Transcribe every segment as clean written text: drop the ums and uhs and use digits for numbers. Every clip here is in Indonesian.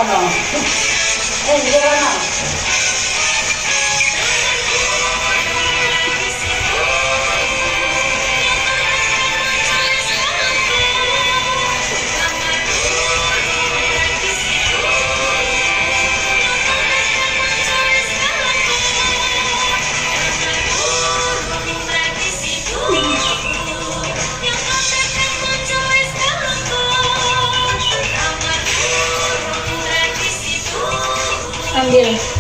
no. Jero no. Ambil.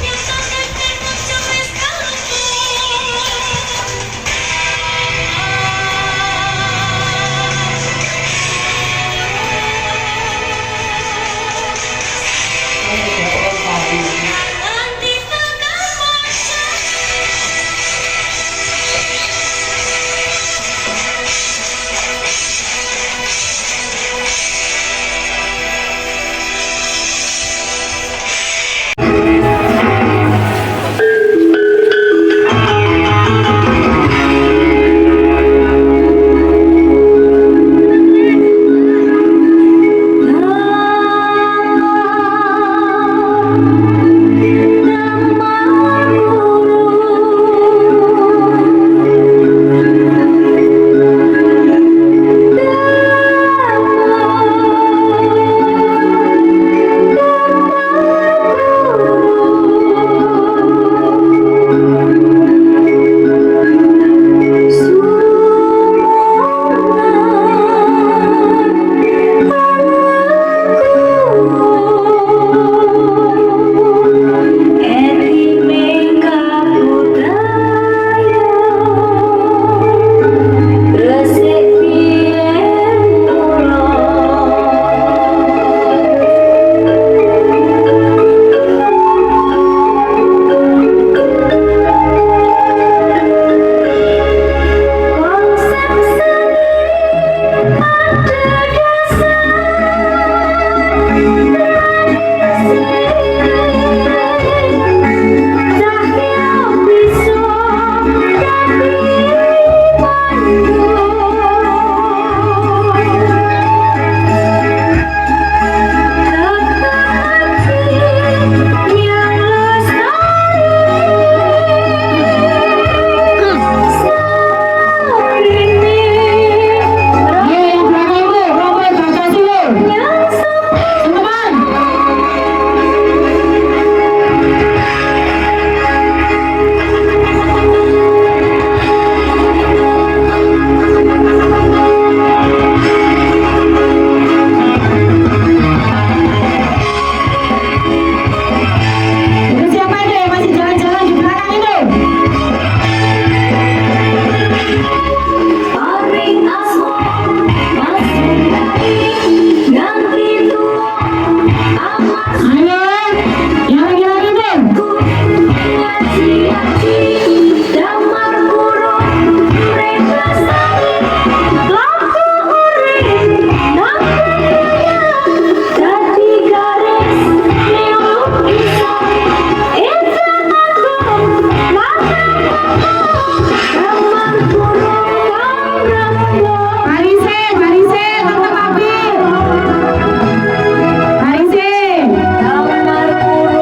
Kamar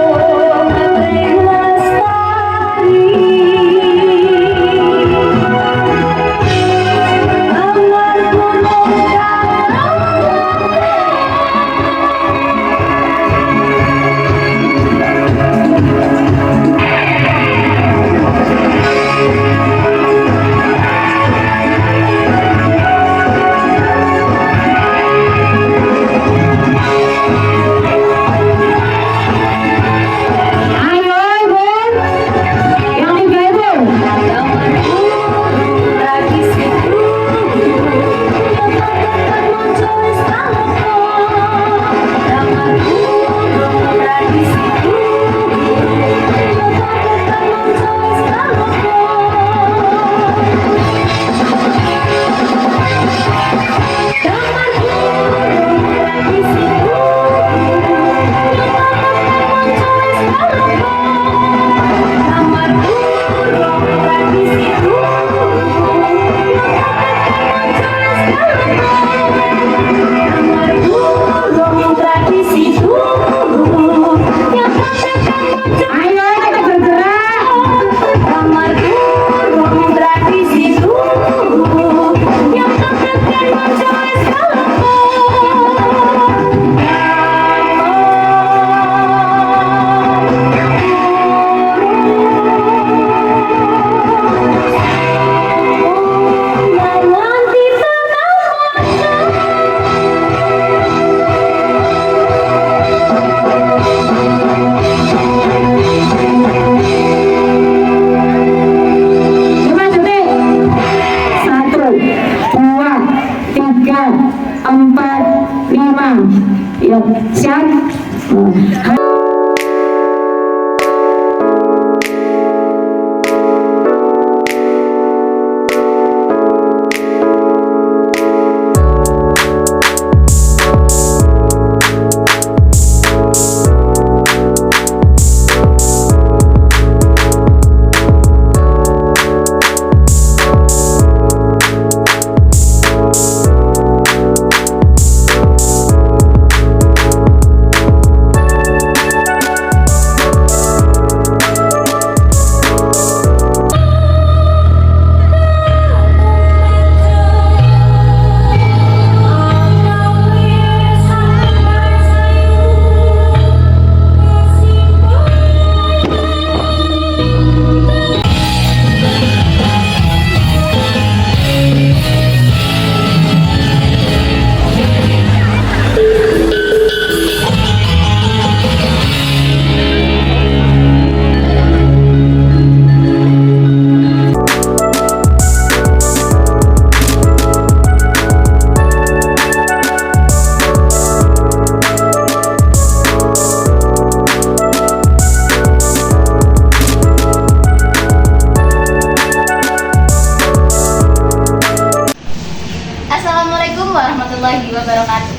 Assalamualaikum warahmatullahi wabarakatuh.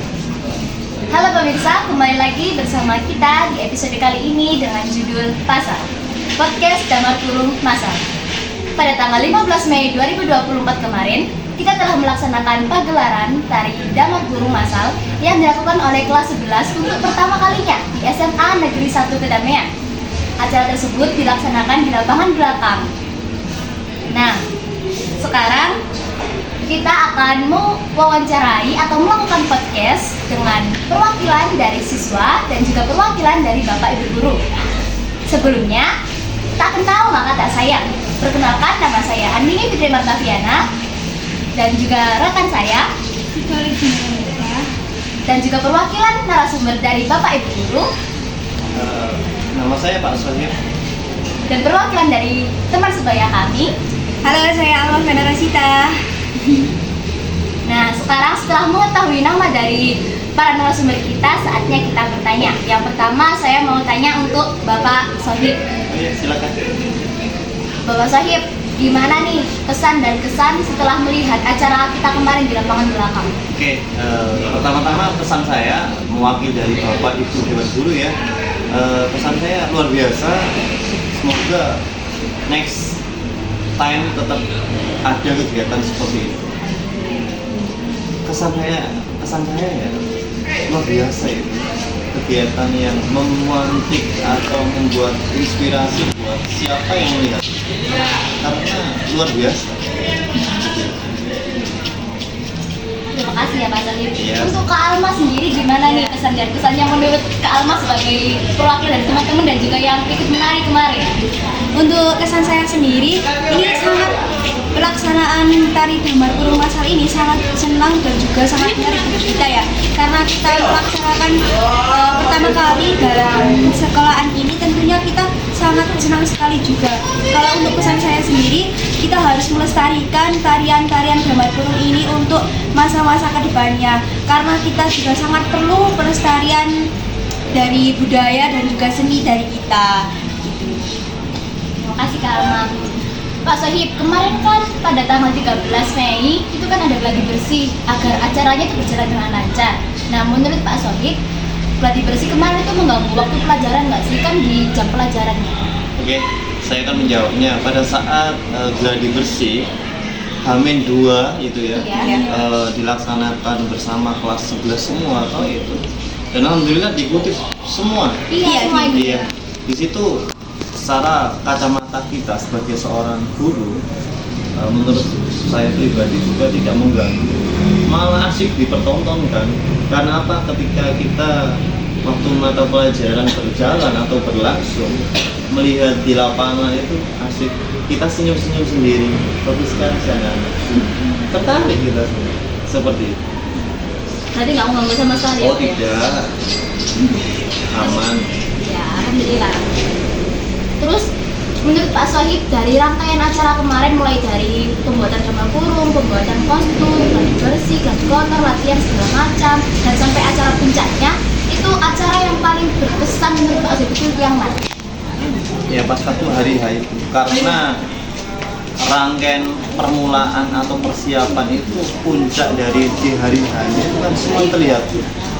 Halo pemirsa, kembali lagi bersama kita di episode kali ini dengan judul Pasar Podcast Damar Kurung Masal. Pada tanggal 15 Mei 2024 kemarin, kita telah melaksanakan pagelaran tari Damar Kurung Masal yang dilakukan oleh kelas 11 untuk pertama kalinya di SMA Negeri 1 Kedamaian. Acara tersebut dilaksanakan di lapangan belakang. Nah, sekarang kita akan mewawancarai atau melakukan podcast dengan perwakilan dari siswa dan juga perwakilan dari Bapak Ibu Guru. Sebelumnya, tak kenal maka tak sayang. Perkenalkan, nama saya Andini Fitri Martaviana dan juga rekan saya dan juga perwakilan narasumber dari Bapak Ibu Guru. Nama saya Pak Sohib. Dan perwakilan dari teman sebaya kami. Halo, saya Alma Fena Rasita. Nah, sekarang setelah mengetahui nama dari para narasumber kita, saatnya kita bertanya. Yang pertama, saya mau tanya untuk Bapak Sohib. Iya, silakan. Bapak Sohib, gimana nih pesan dan kesan setelah melihat acara kita kemarin di lapangan belakang? Oke, pertama-tama pesan saya mewakili dari Bapak Ibu Dewan Guru ya. Pesan saya luar biasa. Semoga next time tetap ada kegiatan seperti itu. Kesan saya ya luar biasa itu, kegiatan yang memantik atau membuat inspirasi buat siapa yang melihat, karena luar biasa. Terima kasih ya Pak Sohib. Iya. Untuk Kak Alma sendiri gimana nih kesan dan kesannya menurut Kak Alma sebagai perwakilan dari teman-teman dan juga yang ikut menari kemarin? Untuk kesan saya sendiri, ini sangat pelaksanaan tari Damar Kurung Masal ini sangat senang dan juga sangat menarik untuk kita ya, karena kita melaksanakan pertama kali dalam sekolahan ini, tentunya kita sangat senang sekali juga. Kalau untuk pesan saya sendiri, kita harus melestarikan tarian-tarian Damar Kurung ini untuk masa-masa kedepannya, karena kita juga sangat perlu pelestarian dari budaya dan juga seni dari kita. Terima kasih Kak Alma. Pak Sohib, kemarin kan pada tanggal 13 Mei itu kan ada gladi bersih agar acaranya itu berjalan dengan lancar. Nah, menurut Pak Sohib, gladi bersih kemarin itu mengganggu waktu pelajaran nggak sih, kan di jam pelajarannya? Oke, saya akan menjawabnya. Pada saat gladi bersih Hamin 2 itu ya, Iya. dilaksanakan bersama kelas 11 semua atau itu, dan alhamdulillah diikuti semua. Iya, semua itu. Iya, di situ secara kacamata kita sebagai seorang guru, menurut saya pribadi juga tidak mengganggu, malah asik dipertontonkan. Karena apa? Ketika kita waktu mata pelajaran berjalan atau berlangsung, melihat di lapangan itu asik, kita senyum-senyum sendiri, bagus sekali sana, tertarik kita seperti itu. Berarti nggak mengganggu sama sekali Oh ya? tidak, aman. Ya, alhamdulillah. Terus menurut Pak Sohib, dari rangkaian acara kemarin mulai dari pembuatan Damar Kurung, pembuatan kostum, gladi bersih, gladi kotor, latihan segala macam, dan sampai acara puncaknya, itu itu acara yang paling berkesan menurut Pak Sohib itu yang mana? Ya pas satu hari H itu, karena rangkaian permulaan atau persiapan itu puncak dari di hari H itu kan semua terlihat,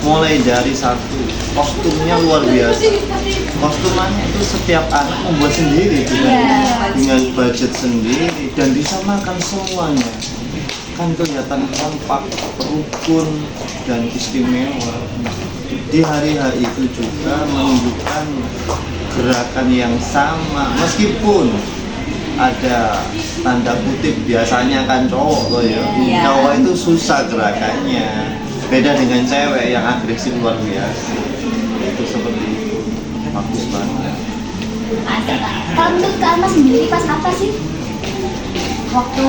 mulai dari satu kostumnya luar biasa, kostumannya itu setiap anak membuat sendiri dengan budget sendiri dan disamakan semuanya, kan kelihatan kompak, rukun dan istimewa. Di hari H itu juga menunjukkan gerakan yang sama, meskipun ada tanda kutip biasanya kan cowok loh ya, cowok itu susah gerakannya, beda dengan cewek yang agresif luar biasa. Itu seperti itu, bagus banget. Asik Kak. Kalau menurut Kak Alma sendiri pas apa sih? Waktu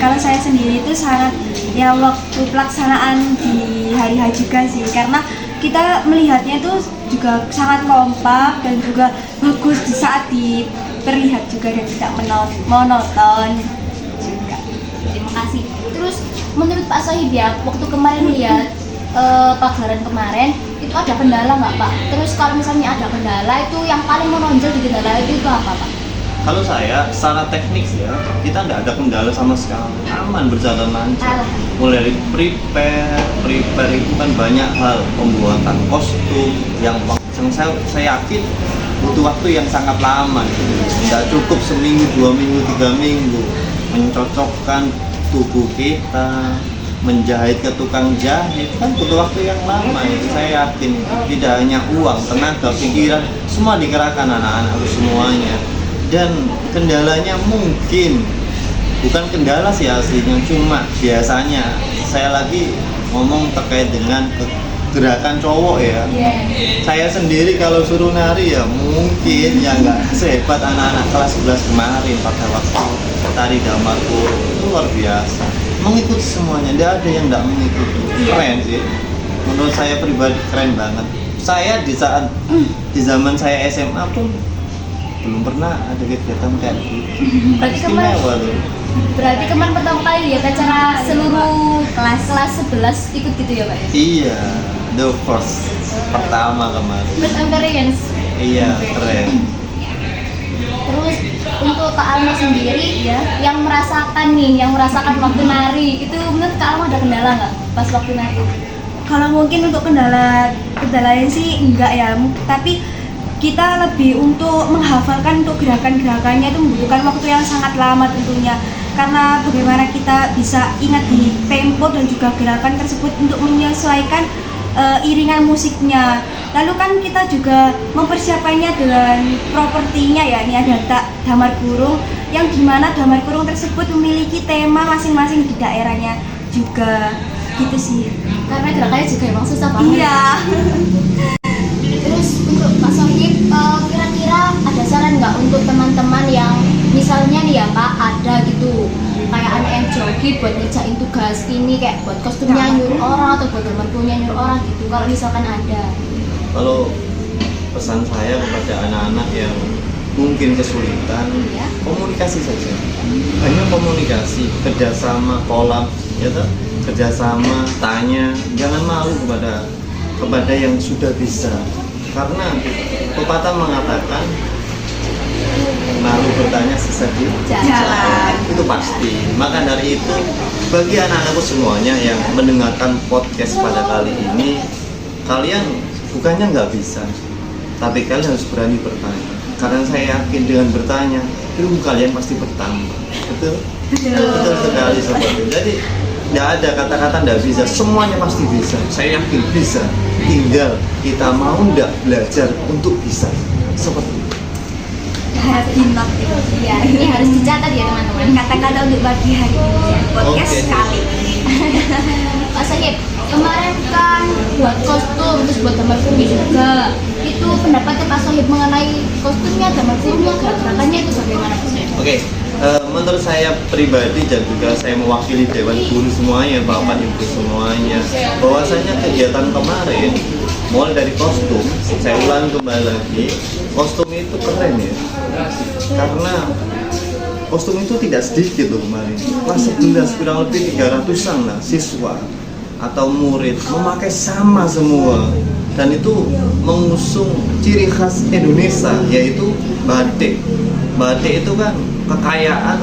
kalau saya sendiri itu sangat ya waktu pelaksanaan di hari H juga sih, karena kita melihatnya itu juga sangat kompak dan juga bagus di saat diperlihat juga dan tidak monoton juga. Terima kasih. Terus menurut Pak Sohib ya, waktu kemarin lihat pagelaran kemarin itu ada kendala nggak Pak? Terus kalau misalnya ada kendala itu yang paling menonjol di kendala itu apa Pak? Kalau saya secara teknik ya, kita tidak ada kendala sama sekali, aman, berjalan lancar. Mulai dari prepare itu kan banyak hal, pembuatan kostum yang saya yakin butuh waktu yang sangat lama. Tidak cukup seminggu, 2 minggu, 3 minggu mencocokkan tubuh kita, menjahit ke tukang jahit kan butuh waktu yang lama. Saya yakin tidak hanya uang, tenaga, pikiran, semua dikerahkan anak-anak semuanya. Dan kendalanya mungkin bukan kendala sih aslinya, cuma biasanya saya lagi ngomong terkait dengan gerakan cowok ya. Saya sendiri kalau suruh nari ya mungkin ya nggak sehebat anak-anak kelas 11 kemarin pada waktu tari damar kurung, itu luar biasa, mengikuti semuanya, tidak ada yang nggak mengikuti. Keren sih, menurut saya pribadi keren banget. Saya di zaman saya SMA pun belum pernah ada kegiatan kayak gitu. Istimewa loh. Berarti kemarin pertama kali lihat acara seluruh kelas 11 ikut gitu ya Pak ya? Iya, the first pertama kemarin. First experience. Iya, keren. Terus untuk Kak Alma sendiri ya, yang merasakan waktu nari itu menurut Kak Alma ada kendala nggak pas waktu nari? Kalau mungkin untuk kendalanya sih enggak ya, tapi kita lebih untuk menghafalkan untuk gerakan-gerakannya itu membutuhkan waktu yang sangat lama tentunya, karena bagaimana kita bisa ingat di tempo dan juga gerakan tersebut untuk menyesuaikan iringan musiknya. Lalu kan kita juga mempersiapkannya dengan propertinya ya, ini ada damar kurung yang dimana damar kurung tersebut memiliki tema masing-masing di daerahnya juga gitu sih. Karena gerakannya juga emang susah banget. Iya. Terus untuk Pak Sohib, kira-kira ada saran nggak untuk teman-teman yang misalnya nih ya Pak, ada gitu kayak anak yang joki buat ngerjain tugas ini, kayak buat kostumnya nyuruh orang atau buat damar kurungnya nyuruh orang gitu, kalau misalkan ada. Kalau pesan saya kepada anak-anak yang mungkin kesulitan, komunikasi saja. Hanya komunikasi, kerjasama, kolab, ya toh? Kerjasama, tanya, jangan malu kepada yang sudah bisa. Karena pepatah mengatakan malu bertanya sesat di jalan. Itu pasti. Maka dari itu, bagi anak-anakku semuanya yang mendengarkan podcast pada kali ini, kalian bukannya nggak bisa, tapi kalian harus berani bertanya. Karena saya yakin dengan bertanya, ilmu kalian pasti bertambah. Betul? Betul sekali seperti itu. Jadi tidak ada kata-kata tidak bisa, semuanya pasti bisa. Saya yakin bisa. Tinggal kita mau tidak belajar untuk bisa. Seperti itu. Harus dimak gitu. Ya, ini harus dicatat ya teman-teman. Kata-kata untuk bagi hari ini ya, podcast kali ini. Pak Sohib, kemarin kan buat kostum, terus buat damar kurung juga. Itu pendapatnya Pak Sohib mengenai kostumnya, damar kurungnya, gerakannya itu bagaimana Pak Sohib? Oke, menurut saya pribadi dan juga saya mewakili Dewan Guru semuanya, Bapak Ibu semuanya, bahwasanya kegiatan kemarin mulai dari kostum, saya ulang kembali lagi, kostum itu keren ya, karena kostum itu tidak sedikit loh kemarin, kelas 11 kurang lebih 300-an lah siswa, atau murid memakai sama semua, dan itu mengusung ciri khas Indonesia, yaitu batik. Batik itu kan kekayaan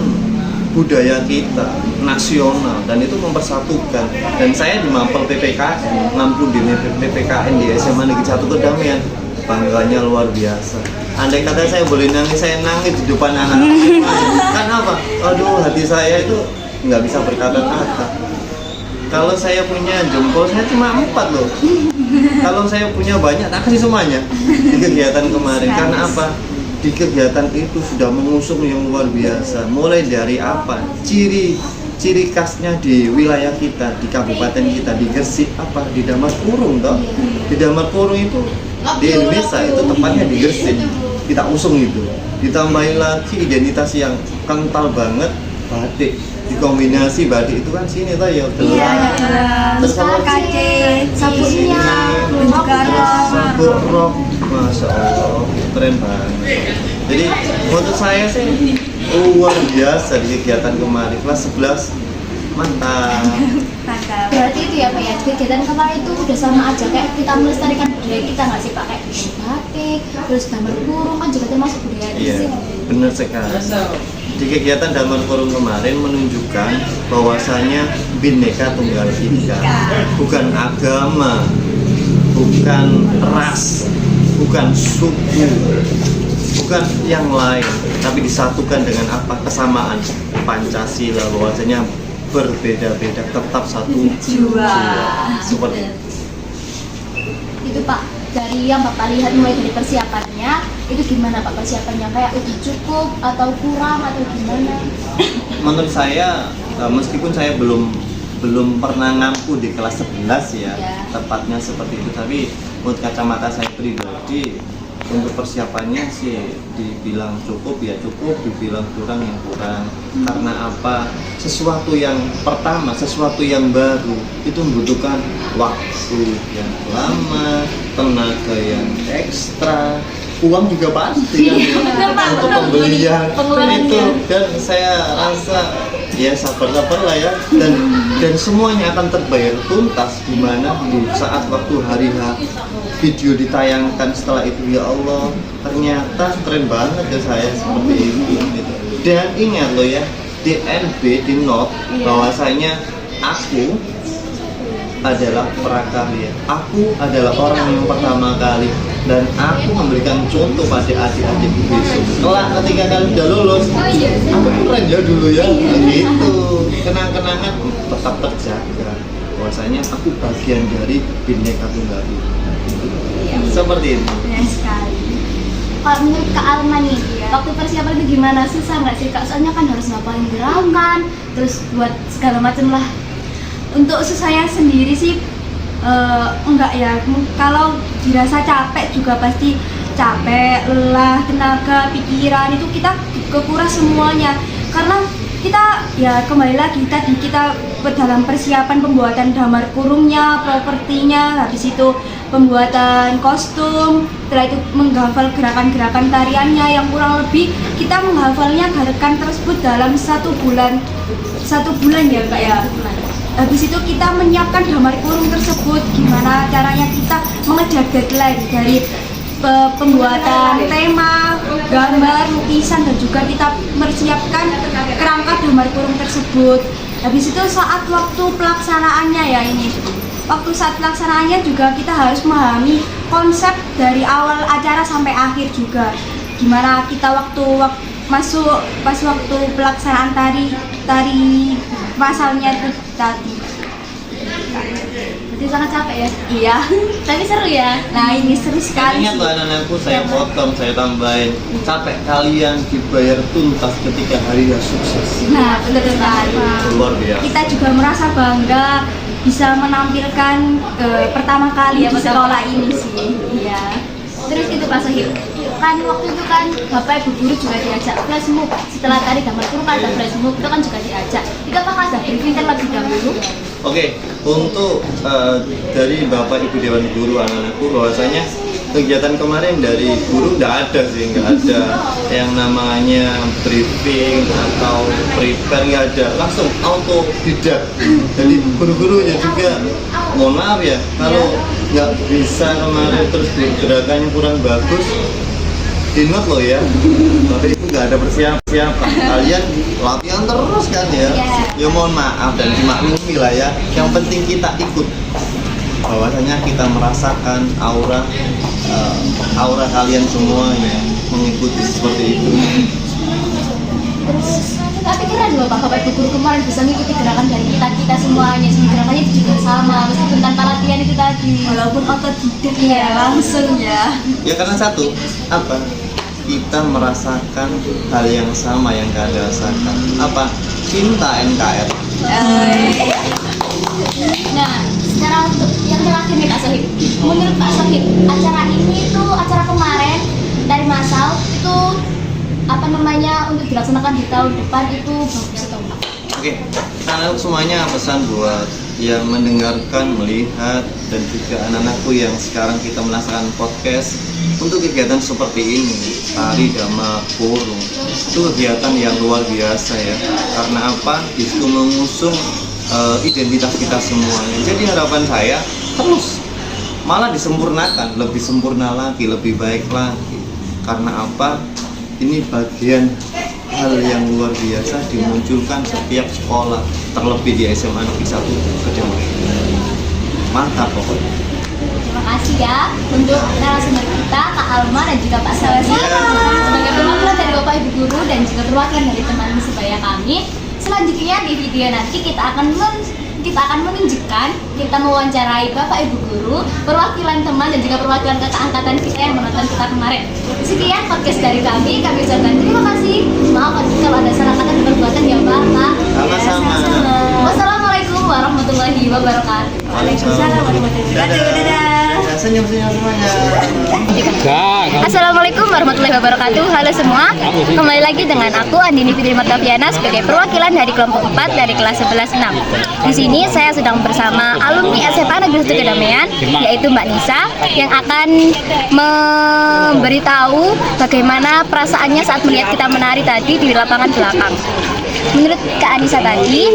budaya kita nasional, dan itu mempersatukan. Dan saya di Mampel PPKN, ngampun di PPKN di SMA Negeri 1 Kedamian, bangganya luar biasa. Andai kata saya boleh nangis, saya nangis di depan anak. Karena apa? Aduh, hati saya itu nggak bisa berkata-kata. Kalau saya punya jempol, saya cuma 4 loh. Kalau saya punya banyak, tak kasih semuanya di kegiatan kemarin. Karena apa? Di kegiatan itu sudah mengusung yang luar biasa. Mulai dari apa? Ciri khasnya di wilayah kita, di kabupaten kita, di Gresik, apa? Di Damar Kurung toh. Di Damar Kurung itu di Indonesia itu tepatnya di Gresik. Kita usung itu. Ditambahin lagi identitas yang kental banget, batik. Dikombinasi batik itu kan sini toh ya. Terus sabunnya, sabuk rok, masya Allah, keren banget. Jadi menurut saya sih luar biasa di kegiatan kemarin, kelas 11 mantap. Berarti itu ya Pak ya, kegiatan kemarin itu udah sama aja kayak kita melestarikan budaya kita nggak sih Pak, kayak batik, terus Damar Kurung kan juga termasuk budaya di Iya, sini. benar sekali. Di kegiatan Damar Kurung kemarin menunjukkan bahwasanya Bhinneka Tunggal Ika bukan agama, bukan ras, bukan suku, bukan yang lain, tapi disatukan dengan apa? Kesamaan Pancasila, bahwasanya berbeda-beda tetap satu jiwa. Seperti itu. Itu Pak, dari yang Bapak lihat mulai dari persiapannya, itu gimana Pak persiapannya? Kayak udah cukup atau kurang atau gimana? Menurut saya, meskipun saya belum pernah ngampu di kelas 11 ya, tepatnya seperti itu, tapi menurut kacamata saya pribadi, untuk persiapannya sih dibilang cukup ya cukup, dibilang kurang ya kurang. Karena apa? Sesuatu yang pertama, sesuatu yang baru itu membutuhkan waktu yang lama, tenaga yang ekstra, uang juga pasti kan untuk pembelian itu. Dan saya rasa ya sabar-sabar lah ya, dan semuanya akan terbayar tuntas di mana di saat waktu hari H video ditayangkan. Setelah itu ya Allah, ternyata keren banget ya saya seperti itu gitu. Dan ingat loh ya, di NB, di note bahwasanya aku adalah prakarya, aku adalah orang yang pertama kali, dan aku memberikan contoh pada adik-adikku besok. Kelak ketika kalian udah lulus, aku keren ya dulu ya, gitu. Kenang-kenangan tetap terjaga, bahwasanya aku bagian dari Bhinneka Tunggal Ika. Seperti itu. Benar sekali. Kalau menurut Kak Alma nih, waktu persiapan itu gimana? Susah nggak sih Kak? Soalnya kan harus ngapalin gerakan, terus buat segala macam lah. Untuk saya sendiri sih enggak ya. Kalau dirasa capek juga pasti capek, lelah, tenaga, pikiran itu kita kekuras semuanya. Karena kita ya kembali lagi tadi kita dalam persiapan pembuatan Damar Kurungnya, propertinya, habis itu pembuatan kostum, setelah itu menghafal gerakan-gerakan tariannya yang kurang lebih kita menghafalnya gerakan tersebut dalam 1 bulan ya Kak ya. Habis itu kita menyiapkan Damar Kurung tersebut, gimana caranya kita mengejar deadline dari pembuatan tema, gambar, lukisan, dan juga kita mempersiapkan kerangka Damar Kurung tersebut. Habis itu saat waktu pelaksanaannya ya ini, waktu saat pelaksanaannya juga kita harus memahami konsep dari awal acara sampai akhir juga. Gimana kita waktu masuk pas waktu pelaksanaan tari masalnya itu tadi. Berarti sangat capek ya? Iya. Tapi seru ya? Nah ini seru sekali. Ingat loh anak-anakku, saya potong, saya tambahin. Capek kalian dibayar tuntas ketika hari H sukses. Nah betul sekali. Luar biasa. Kita juga merasa bangga bisa menampilkan pertama kali di sekolah ini sih. Iya. Terus itu Pak Sohib, kan waktu itu kan Bapak Ibu guru juga diajak flash mob. Setelah tadi Damar Kurung kan ada flash mob, itu kan juga diajak. Itu apakah ada briefing terlebih dahulu? Oke, untuk dari Bapak Ibu Dewan Guru anak-anakku, bahwasanya kegiatan kemarin dari guru nggak ada sih, nggak ada yang namanya briefing atau prepare, nggak ada, langsung autodidak. Jadi guru-gurunya juga mohon maaf ya kalau nggak bisa kemarin, terus gerakannya kurang bagus, di note loh ya, tapi itu nggak ada persiapan. Kalian latihan terus kan ya, ya mohon maaf dan dimaklumi lah ya. Yang penting kita ikut, bahwasanya kita merasakan aura kalian semuanya mengikuti seperti itu. Terus tapi keren loh Bapak Ibu guru kemarin bisa mengikuti gerakan dari kita semuanya. Semua gerakannya juga sama meskipun tanpa latihan itu tadi. Walaupun otodidak ya langsung ya. Ya karena satu, apa? Kita merasakan hal yang sama yang kalian rasakan. Apa? Cinta NKR. Nah, sekarang untuk yang terakhir nih Kak Sohib, menurut Pak Sohib, acara ini tuh acara kemarin dari Masal itu apa namanya untuk dilaksanakan di tahun depan itu bagus atau enggak? Oke, karena semuanya pesan buat yang mendengarkan, melihat, dan juga anak-anakku yang sekarang kita melaksanakan podcast untuk kegiatan seperti ini, tari Dhamma Kurung, itu kegiatan yang luar biasa ya. Karena apa? Itu mengusung identitas kita semuanya. Jadi harapan saya terus malah disempurnakan, lebih sempurna lagi, lebih baik lagi. Karena apa? Ini bagian hal yang luar biasa dimunculkan setiap sekolah, terlebih di SMA Negeri 1 Kedamaian. Mantap pokoknya. Terima kasih ya untuk narasumber kita Kak Alma dan juga Pak Salesi sebagai perwakilan dari Bapak Ibu Guru dan juga perwakilan dari teman sebaya kami. Selanjutnya di video nanti kita akan menunjukkan, kita mewawancarai Bapak Ibu Guru, perwakilan teman dan juga perwakilan kakak angkatan kita yang menonton kita kemarin. Sekian podcast dari kami ucapkan terima kasih. Maaf kalau ada salah kata dan perbuatan ya Bapak. Sama-sama. Wassalamualaikum warahmatullahi wabarakatuh. Waalaikumsalam warahmatullahi wabarakatuh. Dadah. Senyum-senyum semuanya. Assalamualaikum warahmatullahi wabarakatuh. Halo semua, kembali lagi dengan aku Andini Fitri Martaviana sebagai perwakilan dari kelompok 4 dari kelas 11-6. Di sini saya sedang bersama alumni SMA Negeri 1 Kedamaian, yaitu Mbak Nisa, yang akan memberitahu bagaimana perasaannya saat melihat kita menari tadi di lapangan belakang. Menurut Kak Anissa tadi,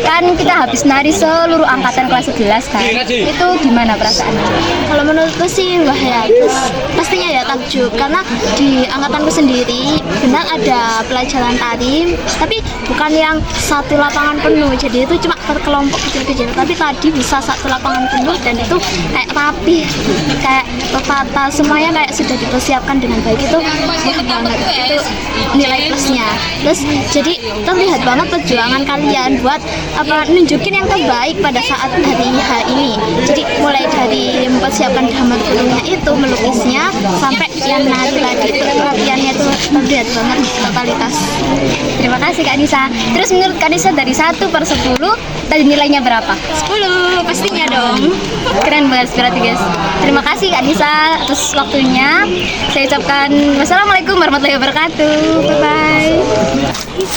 kan kita habis nari seluruh angkatan kelas 11 kan? Itu gimana perasaannya? Kalau menurutku sih wah ya, terus pastinya ya takjub karena di angkatanku sendiri benar ada pelajaran tari, tapi bukan yang satu lapangan penuh, jadi itu cuma per kelompok kecil-kecil. Tapi tadi bisa satu lapangan penuh dan itu kayak rapi, kayak tertata, semuanya kayak sudah dipersiapkan dengan baik. Itu wah banget, itu nilai plusnya. Terus jadi terlihat banget perjuangan kalian buat apa nunjukin yang terbaik pada saat hari H ini. Jadi mulai dari mempersiapkan Dhamma Kurungnya itu, melukisnya, sampai yang nari tadi itu latihannya itu terlihat banget totalitas. Terima kasih Kak Nisa. Terus menurut Kak Nisa dari 1 per 10 tadi nilainya berapa? 10 pastinya dong. Keren banget berarti guys. Terima kasih Kak Nisa atas waktunya. Saya ucapkan wassalamualaikum warahmatullahi wabarakatuh. Bye bye.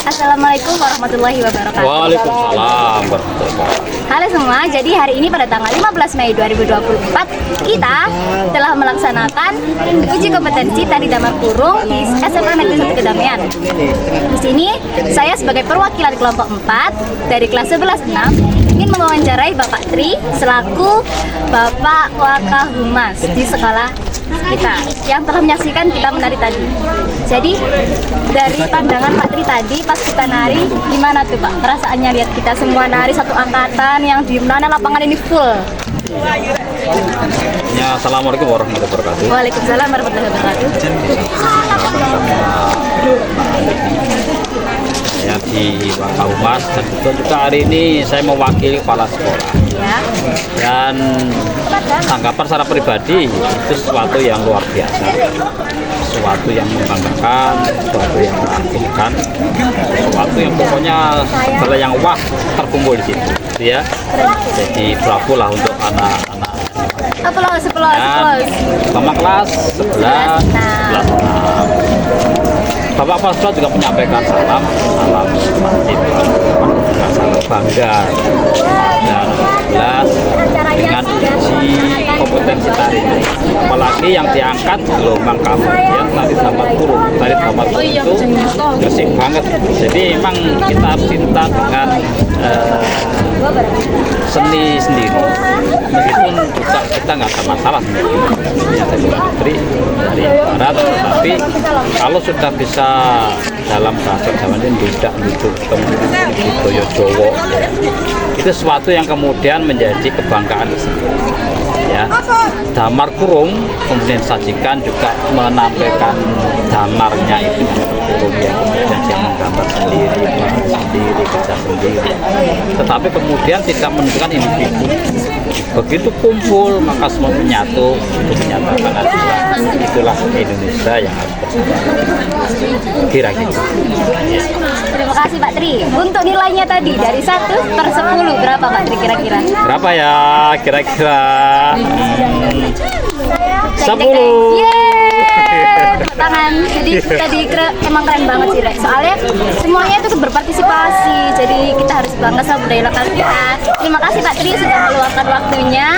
Assalamualaikum warahmatullahi wabarakatuh. Waalaikumsalam warahmatullahi wabarakatuh. Halo semua, jadi hari ini pada tanggal 15 Mei 2024 kita telah melaksanakan uji kompetensi tari Dhamma Kurung di SMA Negeri 1 Kedamaian. Di sini saya sebagai perwakilan kelompok 4 dari kelas 11-6 ingin mewawancarai Bapak Tri selaku Bapak Wakahumas di sekolah kita yang telah menyaksikan kita menari tadi. Jadi dari pandangan Pak Tri tadi pas kita nari, gimana tuh Pak perasaannya lihat kita semua nari satu angkatan yang di mana lapangan ini full? Ya, assalamualaikum warahmatullahi wabarakatuh. Waalaikumsalam warahmatullahi wabarakatuh. Saya di Wakahumas dan juga hari ini saya mewakili kepala sekolah. Ya. Dan tanggapan secara pribadi itu sesuatu yang luar biasa, sesuatu yang membanggakan, sesuatu yang mengagumkan, sesuatu yang pokoknya segala yang wah terkumpul di situ, ya. Jadi bravo lah untuk anak-anak. Aplaus. Sama kelas 11, kelas 6. Bapak Pasca juga menyampaikan salam mahasiswa, sangat bangga dan 2011 dengan uji kompetensi tari. Apalagi yang diangkat gelombang kemudian tari damar kurung. Tari damar kurung itu bersih banget. Jadi memang kita harus cinta dengan seni sendiri. Meskipun juga kita nggak ada masalah sebenarnya dari Putri dari Barat, tapi kalau sudah bisa dalam bahasa Jawa ini tidak hidup Budaya Jawa, itu sesuatu yang kemudian menjadi kebanggaan ya. Damar kurung kemudian disajikan juga menampilkan damarnya itu kurung yang kemudian dia menggambar sendiri, kerja sendiri, tetapi kemudian tidak menentukan individu. Begitu kumpul maka semua menyatu untuk menyatakan itulah Indonesia yang harus bersatu. Kira-kira. Terima kasih Pak Tri. Untuk nilainya tadi dari 1 per 10 berapa Pak Tri kira-kira? Berapa ya kira-kira? 10. Yeay, tepuk tangan. Jadi tadi emang keren banget sih, Rek. Soalnya semuanya itu berpartisipasi. Jadi kita harus bangga sama budaya lokal kita. Terima kasih Pak Tri sudah meluangkan waktunya.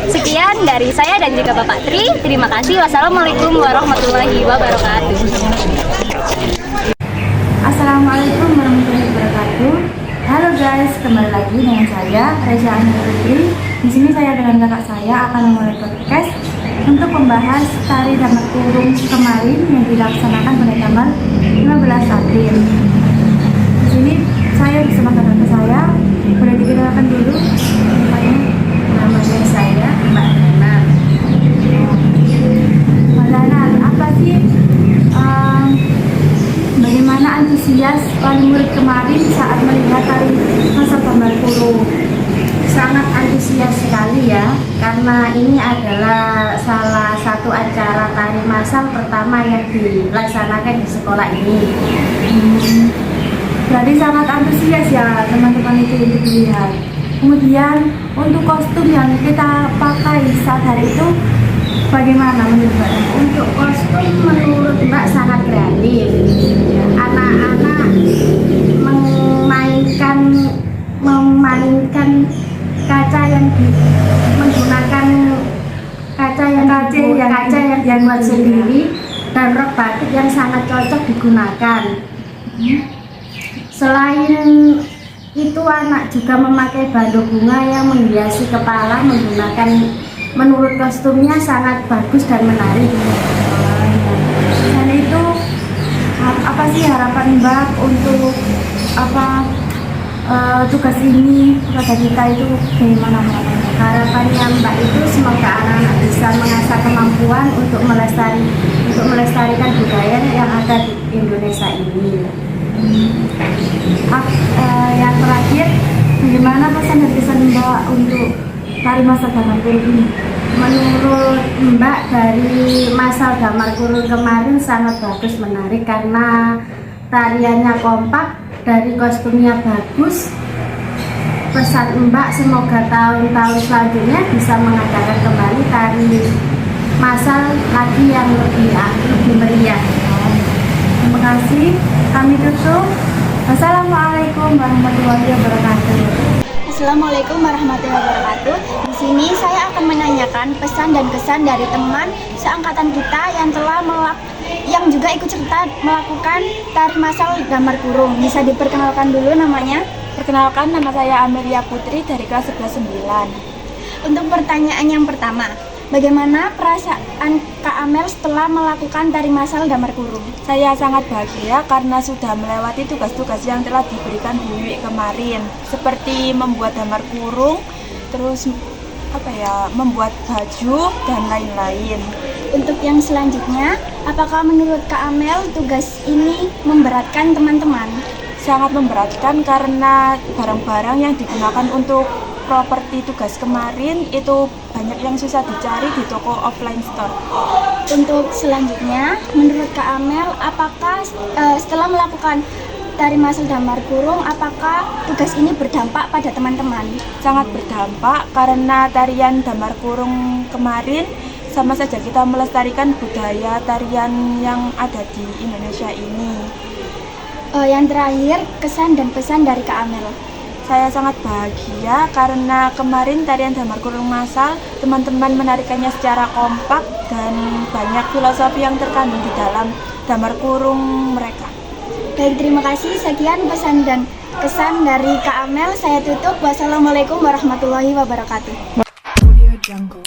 Sekian dari saya dan juga Bapak Tri. Terima kasih. Wassalamualaikum warahmatullahi wabarakatuh. Assalamualaikum warahmatullahi wabarakatuh. Halo guys, kembali lagi dengan saya Reza Ania Putri. Di sini saya dengan kakak saya akan memulai podcast untuk membahas tari damar kurung kemarin yang dilaksanakan pada tanggal 15 April. Di sini saya bersama kakak saya. Boleh dikenalkan dulu Nama saya Mbak Nana. Mbak Lana, apa sih bagaimana antusias wali murid kemarin saat melihat tari masal damar kurung? Sangat antusias sekali ya, karena ini adalah salah satu acara tari masal pertama yang dilaksanakan di sekolah ini. Berarti sangat antusias ya teman-teman itu untuk dilihat. Kemudian untuk kostum yang kita pakai saat hari itu bagaimana menurut Mbak? Untuk kostum menurut Mbak sangat kreatif. Anak-anak memainkan kaca yang menggunakan kaca yang dibuat sendiri dan rok batik yang sangat cocok digunakan. Selain itu anak juga memakai bando bunga yang menghiasi kepala menggunakan, menurut kostumnya sangat bagus dan menarik. Dan itu apa sih harapan Mbak untuk tugas ini kepada kita itu bagaimana harapannya? Harapannya Mbak itu semoga anak-anak bisa mengasah kemampuan untuk melestarikan budaya yang ada di Indonesia ini. Yang terakhir, bagaimana pesan dan kesan Mbak untuk tari masal damar kurung ini? Menurut Mbak, dari masal damar kurung kemarin sangat bagus, menarik karena tariannya kompak, dari kostumnya bagus. Pesan Mbak semoga tahun-tahun selanjutnya bisa mengadakan kembali tari masal lagi yang lebih meriah. Terima kasih. Kami tutup. Wassalamualaikum warahmatullahi wabarakatuh. Assalamualaikum warahmatullahi wabarakatuh. Di sini saya akan menanyakan pesan dan kesan dari teman seangkatan kita yang juga ikut serta melakukan tari masal damar kurung. Bisa diperkenalkan dulu namanya? Perkenalkan, nama saya Amelia Putri dari kelas 11-9. Untuk pertanyaan yang pertama, bagaimana perasaan Kak Amel setelah melakukan tari masal damar kurung? Saya sangat bahagia karena sudah melewati tugas-tugas yang telah diberikan Bu Wiwi kemarin, seperti membuat damar kurung, terus membuat baju dan lain-lain. Untuk yang selanjutnya, apakah menurut Kak Amel tugas ini memberatkan teman-teman? Sangat memberatkan karena barang-barang yang digunakan untuk properti tugas kemarin itu banyak yang susah dicari di toko offline store. Untuk selanjutnya, menurut Kak Amel, apakah setelah melakukan tari masal damar kurung, apakah tugas ini berdampak pada teman-teman? Sangat berdampak karena tarian damar kurung kemarin sama saja kita melestarikan budaya tarian yang ada di Indonesia ini. Yang terakhir, kesan dan pesan dari Kak Amel. Saya sangat bahagia karena kemarin tarian damar kurung massal teman-teman menarikannya secara kompak dan banyak filosofi yang terkandung di dalam damar kurung mereka. Baik, terima kasih. Sekian pesan dan kesan dari Kak Amel. Saya tutup. Wassalamualaikum warahmatullahi wabarakatuh. Audio Jungle.